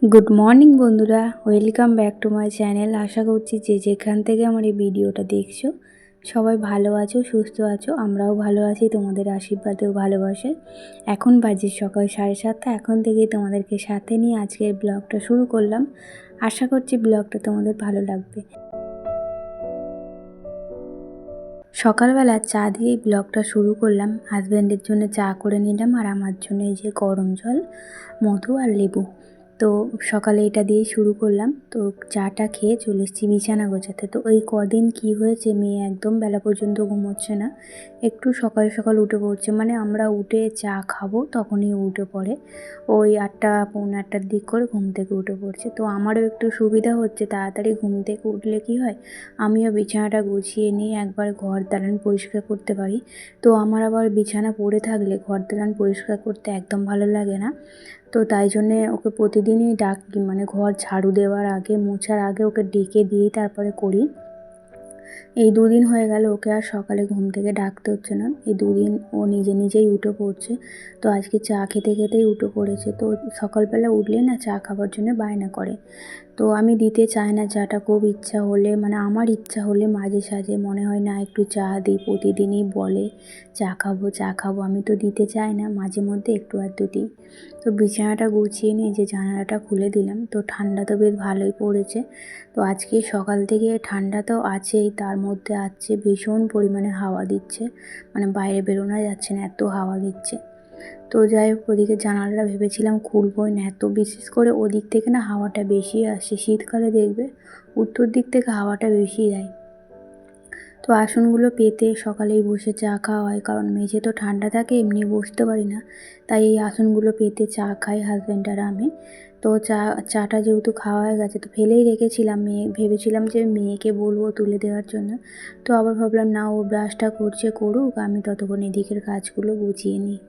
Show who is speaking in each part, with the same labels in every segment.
Speaker 1: Good morning বন্ধুরা, welcome back to my channel. আশা করছি যে যেখান থেকে আমার এই ভিডিওটা দেখছো সবাই ভালো আছো, সুস্থ আছো। আমরাও ভালো আছি, তোমাদের আশীর্বাদেও ভালোবাসে। এখন বাজে সকাল 7:30। এখন থেকেই তোমাদেরকে সাথে নিয়ে আজকের ব্লগটা শুরু করলাম। আশা করছি ব্লগটা তোমাদের ভালো লাগবে। সকালবেলা চা দিয়েই ব্লগটা শুরু করলাম। হাজব্যান্ডের জন্য চা করে নিলাম, আর আমার জন্য এই যে গরম জল, মধু আর লেবু। তো সকালে এটা দিয়েই শুরু করলাম। তো চাটা খেয়ে চলে এসেছি বিছানা গোছাতে। তো এই কদিন কি হয়েছে, মেয়ে একদম বেলা পর্যন্ত ঘুমোচ্ছে না, একটু সকাল সকাল উঠে পড়ছে। মানে আমরা উঠে চা খাবো তখনই উঠে পড়ে, ওই 8টা পৌনে 8টার দিক করে ঘুম থেকে উঠে পড়ছে। তো আমারও একটু সুবিধা হচ্ছে, তাড়াতাড়ি ঘুম থেকে উঠলে কি হয়, আমিও বিছানাটা গুছিয়ে নিয়ে একবার ঘর দালান পরিষ্কার করতে পারি। তো আমার আবার বিছানা পড়ে থাকলে ঘর দালান পরিষ্কার করতে একদম ভালো লাগে না। তো তাই জন্যে ওকে প্রতিদিনই ডাকি, মানে ঘর ঝাড়ু দেওয়ার আগে, মোছার আগে ওকে ডেকে দিয়েই তারপরে করি। এই 2 দিন হয়ে গেল ওকে আর সকালে ঘুম থেকে ডাকতে হচ্ছে না। এই 2 দিন ও নিজে নিজেই উঠে পড়ছে। তো আজকে চা খেতে খেতেই উঠে পড়েছে। তো সকালবেলা উঠলেই না চা খাবার জন্য বায়না করে। তো আমি দিতে চাই না চাটা। খুব ইচ্ছা হলে, মানে আমার ইচ্ছা হলে মাঝে সাঝে মনে হয় না একটু চা দিই। প্রতিদিনই বলে চা খাবো চা খাবো, আমি তো দিতে চাই না, মাঝে মধ্যে একটু আধটু দিই। তো বিছানাটা গুছিয়ে নিয়ে যে জানালাটা খুলে দিলাম। তো ঠান্ডা তো বেশ ভালোই পড়েছে। তো আজকে সকাল থেকে ঠান্ডা তো আছেই, তার মধ্যে আছে ভীষণ পরিমাণে হাওয়া দিচ্ছে। মানে বাইরে বেরোনো যাচ্ছে না, এত হাওয়া দিচ্ছে। তো যাই হোক, ওদিকে জানালাটা ভেবেছিলাম খুলবই না, এত বিশেষ করে ওদিক থেকে না হাওয়াটা বেশি আসে। শীতকালে দেখবে উত্তর দিক থেকে হাওয়াটা বেশি দেয়। তো আসনগুলো পেতে সকালেই বসে চা খাওয়া হয়, কারণ মেঝে তো ঠান্ডা থাকে, এমনি বসতে পারি না। তাই এই আসনগুলো পেতে চা খাই হাজব্যান্ড আর আমি। তো চাটা যেহেতু খাওয়া হয়ে গেছে, তো ফেলেই রেখেছিলাম। ভেবেছিলাম যে মেয়েকে বলবো তুলে দেওয়ার জন্য। তো আবার ভাবলাম না, ও ব্রাশটা করছে করুক, আমি ততক্ষণ এদিকের কাজগুলো গুছিয়ে নিই।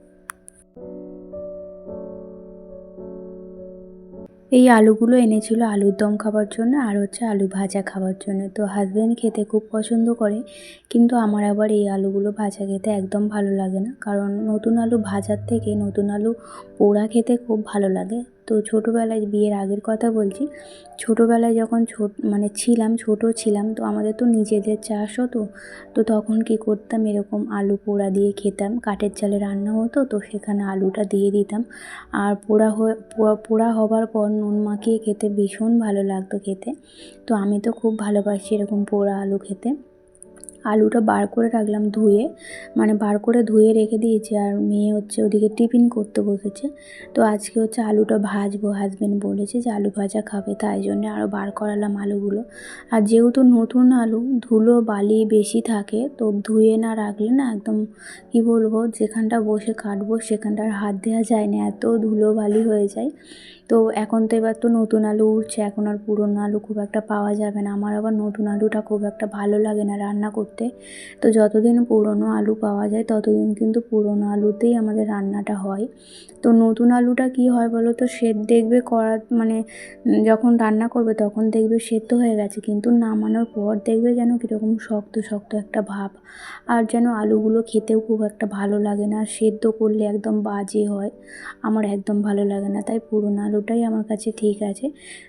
Speaker 1: এই আলুগুলো এনেছিল আলুর দম খাবার জন্য, আর হচ্ছে আলু ভাজা খাবার জন্য। তো হাজব্যান্ড খেতে খুব পছন্দ করে, কিন্তু আমার আবার এই আলুগুলো ভাজা খেতে একদম ভালো লাগে না। কারণ নতুন আলু ভাজার থেকে নতুন আলু পোড়া খেতে খুব ভালো লাগে। তো ছোটোবেলায়, বিয়ের আগের কথা বলছি, ছোটোবেলায় যখন ছোট ছিলাম, তো আমাদের তো নিজেদের চাষ হতো। তো তখন কি করতাম, এরকম আলু পোড়া দিয়ে খেতাম। কাঠের চালে রান্না হতো, তো সেখানে আলুটা দিয়ে দিতাম। আর পোড়া হবার পর নুন মাখিয়ে খেতে ভীষণ ভালো লাগতো খেতে। তো আমি তো খুব ভালোবাসি এরকম পোড়া আলু খেতে। আলুটা বার করে রাখলাম ধুয়ে, মানে বার করে ধুয়ে রেখে দিয়েছি। আর মেয়ে হচ্ছে ওদিকে টিফিন করতে বসেছে। তো আজকে হচ্ছে আলুটা ভাজবো, হাজব্যান্ড বলেছে যে আলু ভাজা খাবে, তাই জন্য আরও বার করালাম আলুগুলো। আর যেহেতু নতুন আলু, ধুলো বালি বেশি থাকে, তো ধুয়ে না রাখলে না একদম কী বলবো, যেখানটা বসে কাটবো সেখানটা আর হাত দেওয়া যায় না, এত ধুলো বালি হয়ে যায়। তো এখন তো এবার তো নতুন আলু উঠছে, এখন আর পুরনো আলু খুব একটা পাওয়া যাবে না। আমার আবার নতুন আলুটা খুব একটা ভালো লাগে না রান্না করতে। তো যতদিন পুরনো আলু পাওয়া যায় ততদিন কিন্তু পুরনো আলুতেই আমাদের রান্নাটা হয়। তো নতুন আলুটা কি হয় বলো তো, দেখবে করা মানে যখন রান্না করবে তখন দেখবে সেদ্ধ হয়ে গেছে, কিন্তু নামানোর পর দেখবে যেন কীরকম শক্ত শক্ত একটা ভাব। আর যেন আলুগুলো খেতেও খুব একটা ভালো লাগে না, সেদ্ধ করলে একদম বাজে হয়। আমার একদম ভালো লাগে না, তাই পুরনো আলুটাই আমার কাছে ঠিক আছে।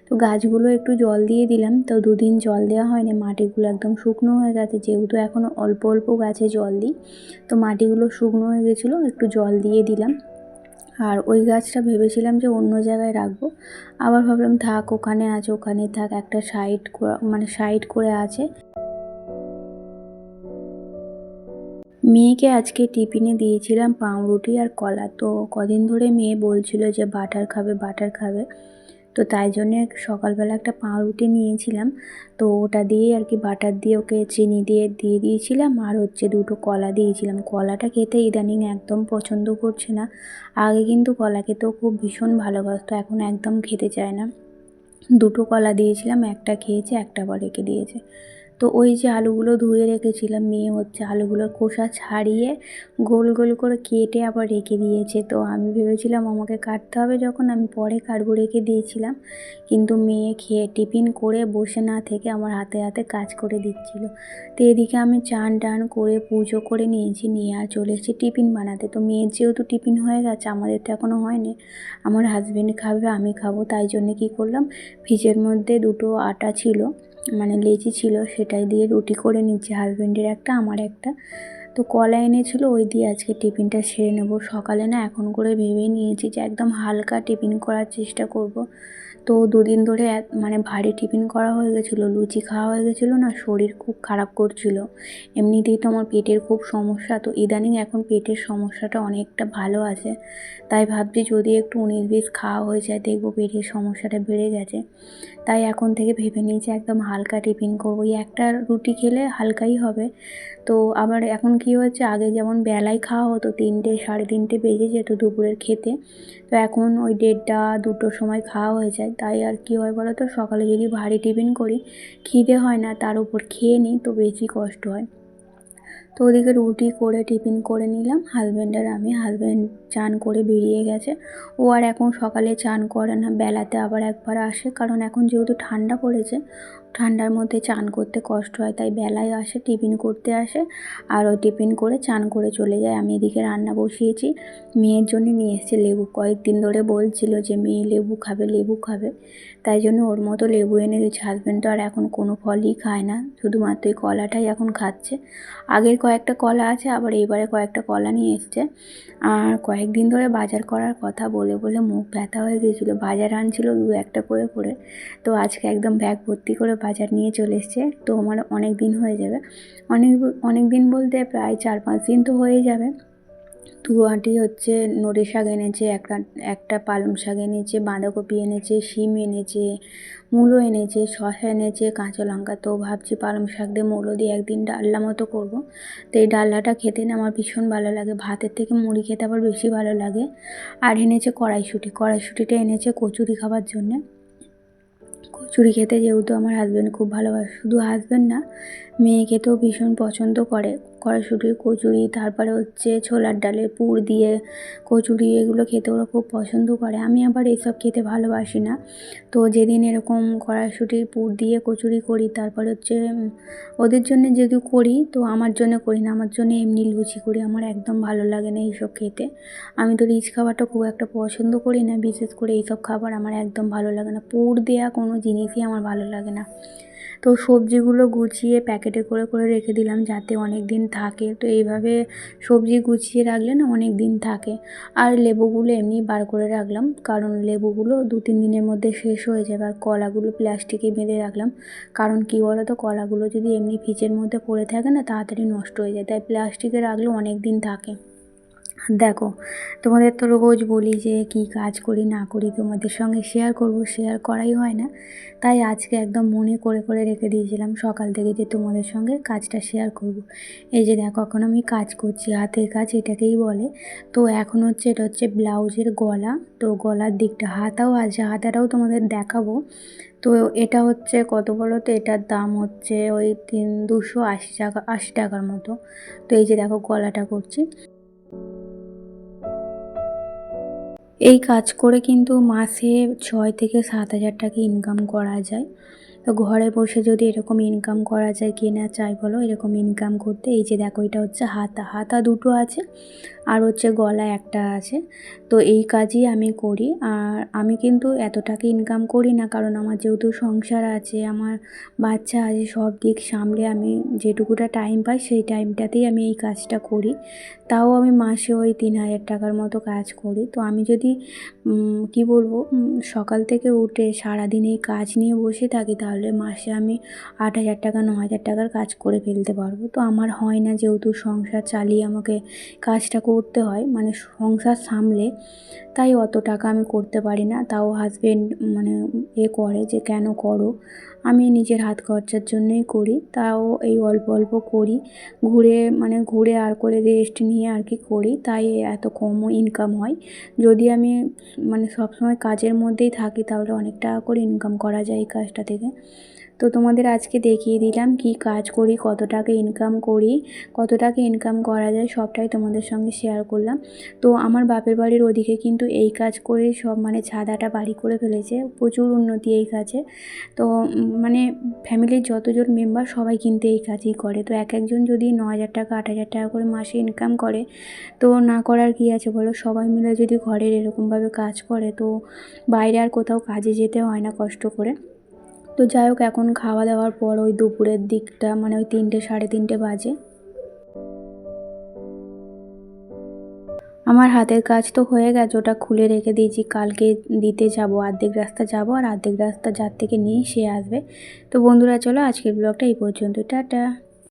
Speaker 1: তো গাছগুলো একটু জল দিয়ে দিলাম। তো 2 দিন জল দেওয়া হয়নি, মাটিগুলো একদম শুকনো হয়ে গেছে। যেহেতু এখনও অল্প অল্প গাছে জল দিই, তো মাটিগুলো শুকনো হয়ে গেছিলো, একটু জল দিয়ে দিলাম। আর ওই গাছটা ভেবেছিলাম যে অন্য জায়গায় রাখবো, আবার ভাবলাম থাক, ওখানে আছে ওখানেই থাক, একটা সাইড করে আছে। মেয়েকে আজকে টিফিনে দিয়েছিলাম পাউরুটি আর কলা। তো কদিন ধরে মেয়ে বলছিল যে বাটার খাবে বাটার খাবে, তো তাই জন্যে সকালবেলা একটা পাউরুটি নিয়েছিলাম। তো ওটা দিয়ে আর কি, বাটার দিয়ে ওকে চিনি দিয়ে দিয়ে দিয়েছিলাম, আর হচ্ছে 2টো কলা দিয়েছিলাম। কলাটা খেতে ইদানিং একদম পছন্দ করছে না। আগে কিন্তু কলা খেতেও খুব ভীষণ ভালোবাসতো, এখন একদম খেতে চায় না। 2টো কলা দিয়েছিলাম, একটা খেয়েছে, একটা আবার রেখে দিয়েছে। তো ওই যে আলুগুলো ধুয়ে রেখেছিলাম, মেয়ে হচ্ছে আলুগুলোর খোসা ছাড়িয়ে গোল গোল করে কেটে আবার রেখে দিয়েছে। তো আমি ভেবেছিলাম আমাকে কাটতে হবে, যখন আমি পরে কাটবো রেখে দিয়েছিলাম, কিন্তু মেয়ে খেয়ে টিফিন করে বসে না থেকে আমার হাতে হাতে কাজ করে দিচ্ছিল। তো এদিকে আমি চান টান করে পুজো করে নিয়েছি, নিয়ে আর চলে এসেছি টিফিন বানাতে। তো মেয়ের যেহেতু টিফিন হয়ে গেছে, আমাদের তো এখনও হয়নি, আমার হাজব্যান্ড খাবে আমি খাবো, তাই জন্য কী করলাম, ফ্রিজের মধ্যে দুটো আটা ছিল, মানে লেচি ছিল, সেটাই দিয়ে রুটি করে নিচ্ছি, হাজব্যান্ডের একটা আমার একটা। তো কলা এনেছিল, ওই দিয়ে আজকে টিফিনটা সেরে নেবো। সকালে না এখন করে ভেবেই নিয়েছি যে একদম হালকা টিফিন করার চেষ্টা করব। তো দুদিন ধরে মানে ভারী টিফিন করা হয়ে গেছিলো, লুচি খাওয়া হয়ে গেছিলো না, শরীর খুব খারাপ করছিল। এমনিতেই তো আমার পেটের খুব সমস্যা, তো ইদানিং এখন পেটের সমস্যাটা অনেকটা ভালো আছে। তাই ভাবছি যদি একটু 19-20 খাওয়া হয়ে যায়, দেখবো পেটের সমস্যাটা বেড়ে গেছে। তাই এখন থেকে ভেবে নিয়েছি একদম হালকা টিফিন করবো, এই একটা রুটি খেলে হালকাই হবে। তো আবার এখন কী হচ্ছে, আগে যেমন বেলায় খাওয়া হতো, 3টে 3:30 বেজে যেত দুপুরের খেতে, তো এখন ওই 1:30 2টোর সময় খাওয়া হয়ে যায়। তাই আর কী হয় বলো তো, সকালে যদি ভারী টিফিন করি খিদে হয় না, তার উপর খেয়ে নিই তো বেশি কষ্ট হয়। তো ওদিকে রুটি করে টিফিন করে নিলাম, হাজব্যান্ড আর আমি। হাজব্যান্ড চান করে বেরিয়ে গেছে, ও আর এখন সকালে চান করে না, বেলাতে আবার একবার আসে, কারণ এখন যেহেতু ঠান্ডা পড়েছে, ঠান্ডার মধ্যে চান করতে কষ্ট হয়, তাই বেলায় আসে, টিফিন করতে আসে, আর ওই টিফিন করে চান করে চলে যায়। আমি এদিকে রান্না বসিয়েছি, মেয়ের জন্য নিয়ে এসেছে লেবু, কয়েকদিন ধরে বলছিল যে মেয়ে লেবু খাবে লেবু খাবে, তাই জন্য ওর মতো লেবু এনে দিয়েছে। হাজব্যান্ড তো আর এখন কোনো ফলই খায় না, শুধুমাত্র এই কলাটাই এখন খাচ্ছে। আগের কয়েকটা কলা আছে, আবার এবারে কয়েকটা কলা নিয়ে এসছে। আর কয়েকদিন ধরে বাজার করার কথা বলে বলে মুখ ব্যথা হয়ে গিয়েছিলো, বাজার আনছিল 2-1টা করে করে। তো আজকে একদম ব্যাগ ভর্তি করে বাজার নিয়ে চলে এসছে। তো আমার অনেক দিন হয়ে যাবে, অনেক দিন বলতে প্রায় 4-5 দিন তো হয়ে যাবে। 2 আঁটি হচ্ছে নড়ে শাক এনেছে, একটা পালং শাক এনেছে, বাঁধাকপি এনেছে, শিম এনেছে, মূলো এনেছে, শসা এনেছে, কাঁচা লঙ্কা। তো ভাবছি পালং শাক দিয়ে মূলো দিয়ে একদিন ডালনা মতো করব। তো এই ডালনাটা খেতে না আমার ভীষণ ভালো লাগে, ভাতের থেকে মুড়ি খেতে আবার বেশি ভালো লাগে। আর এনেছে কড়াইশুঁটিটা এনেছে কচুরি খাবার জন্যে। কচুরি খেতে যেহেতু আমার হাজব্যান্ড খুব ভালোবাসে, শুধু হাজব্যান্ড না, মেয়ে খেতেও ভীষণ পছন্দ করে কড়াইশুঁটির কচুরি, তারপরে হচ্ছে ছোলার ডালের পুর দিয়ে কচুরি, এগুলো খেতে ওরা খুব পছন্দ করে। আমি আবার এসব খেতে ভালোবাসি না। তো যেদিন এরকম কড়াইশুঁটির পুর দিয়ে কচুরি করি, তারপরে হচ্ছে ওদের জন্য যেহেতু করি, তো আমার জন্য করি না, আমার জন্য এমনি লুচি করি, আমার একদম ভালো লাগে না এইসব খেতে। আমি তো রিচ খাবারটা খুব একটা পছন্দ করি না, বিশেষ করে এইসব খাবার আমার একদম ভালো লাগে না, পুর দেওয়া কোনো জিনিসই আমার ভালো লাগে না। তো সবজিগুলো গুছিয়ে প্যাকেটে করে করে রেখে দিলাম যাতে অনেক দিন থাকে। তো এইভাবে সবজি গুছিয়ে রাখলে না অনেক দিন থাকে। আর লেবুগুলো এমনি বার করে রাখলাম, কারণ লেবুগুলো 2-3 দিনের মধ্যে শেষ হয়ে যাবে। আর কলাগুলো প্লাস্টিকে বেঁধে রাখলাম, কারণ কী বলো তো, কলাগুলো যদি এমনি ফ্রিজের মধ্যে পড়ে থাকে না তাড়াতাড়ি নষ্ট হয়ে যায়, তাই প্লাস্টিকে রাখলে অনেক দিন থাকে। দেখো, তোমাদের তো রোজ বলি যে কী কাজ করি না করি তোমাদের সঙ্গে শেয়ার করব, শেয়ার করাই হয় না। তাই আজকে একদম মনে করে করে রেখে দিয়েছিলাম সকাল থেকে যে তোমাদের সঙ্গে কাজটা শেয়ার করব। এই যে দেখো, এখন আমি কাজ করছি, হাতের কাজ এটাকেই বলে। তো এখন হচ্ছে এটা হচ্ছে ব্লাউজের গলা, তো গলার দিকটা হাতাও আছে, হাতাটাও তোমাদের দেখাবো। তো এটা হচ্ছে কত বলো তো, এটার দাম হচ্ছে ওই 280 টাকা, 80 টাকার মতো। তো এই যে দেখো গলাটা করছি। এই কাজ করে কিন্তু মাসে 6 থেকে 7 হাজার টাকা ইনকাম করা যায়। তো ঘরে বসে যদি এরকম ইনকাম করা যায়, কে না চাই বলো এরকম ইনকাম করতে। এই যে দেখো, এটা হচ্ছে হাতা দুটো আছে, আর হচ্ছে গলা একটা আছে। তো এই কাজই আমি করি। আর আমি কিন্তু এত টাকা ইনকাম করি না, কারণ আমার যেহেতু সংসার আছে, আমার বাচ্চা আছে, সব দিক সামলে আমি যেটুকুটা টাইম পাই সেই টাইমটাতেই আমি এই কাজটা করি। তাও আমি মাসে ওই 3 হাজার টাকার মতো কাজ করি। তো আমি যদি কি বলবো, সকাল থেকে উঠে সারাদিন এই কাজ নিয়ে বসে থাকি, তাহলে মাসে আমি 8 হাজার টাকা 9 হাজার টাকার কাজ করে ফেলতে পারবো। তো আমার হয় না, যেহেতু সংসার চালিয়ে আমাকে কাজটা করতে হয়, মানে সংসার সামলে, তাই অত টাকা আমি করতে পারি না। তাও হাজব্যান্ড মানে করে যে কেন করো, আমি নিজের হাত খরচার জন্যই করি, তাও এই অল্প অল্প করি, ঘুরে আর করে রেস্ট নিয়ে আর কি করি, তাই এত কমও ইনকাম হয়। যদি আমি সবসময় কাজের মধ্যেই থাকি, তাহলে অনেক টাকা করে ইনকাম করা যায় এই কাজটা থেকে। তো তোমাদের আজকে দেখিয়ে দিলাম কি কাজ করি, কত টাকা ইনকাম করি, কত টাকা ইনকাম করা যায়, সবটাই তোমাদের সঙ্গে শেয়ার করলাম। তো আমার বাপের বাড়ির ওদিকে কিন্তু এই কাজ করে সব মানে ছাদাটা বাড়ি করে ফেলেছে, প্রচুর উন্নতি এই কাজে। তো মানে ফ্যামিলির যতজন মেম্বার সবাই কিন্তু এই কাজই করে। তো এক একজন যদি 9,000 টাকা 8,000 টাকা করে মাসে ইনকাম করে, তো না করার কি আছে বলো। সবাই মিলে যদি ঘরের এরকমভাবে কাজ করে, তো বাইরে আর কোথাও কাজে যেতে হয় না কষ্ট করে। তো যাই হোক, এখন খাওয়া দাওয়ার পর ওই দুপুরের দিকটা মানে ওই 3টে 3:30 বাজে। আমার হাতের কাজ তো হয়ে গেছে, ওটা খুলে রেখে দিয়েছি, কালকে দিতে যাব। অর্ধেক রাস্তা যাব আর অর্ধেক রাস্তা যার থেকে নিয়ে সে আসবে। তো বন্ধুরা চলো আজকের ব্লগটা এই পর্যন্ত, টাটা।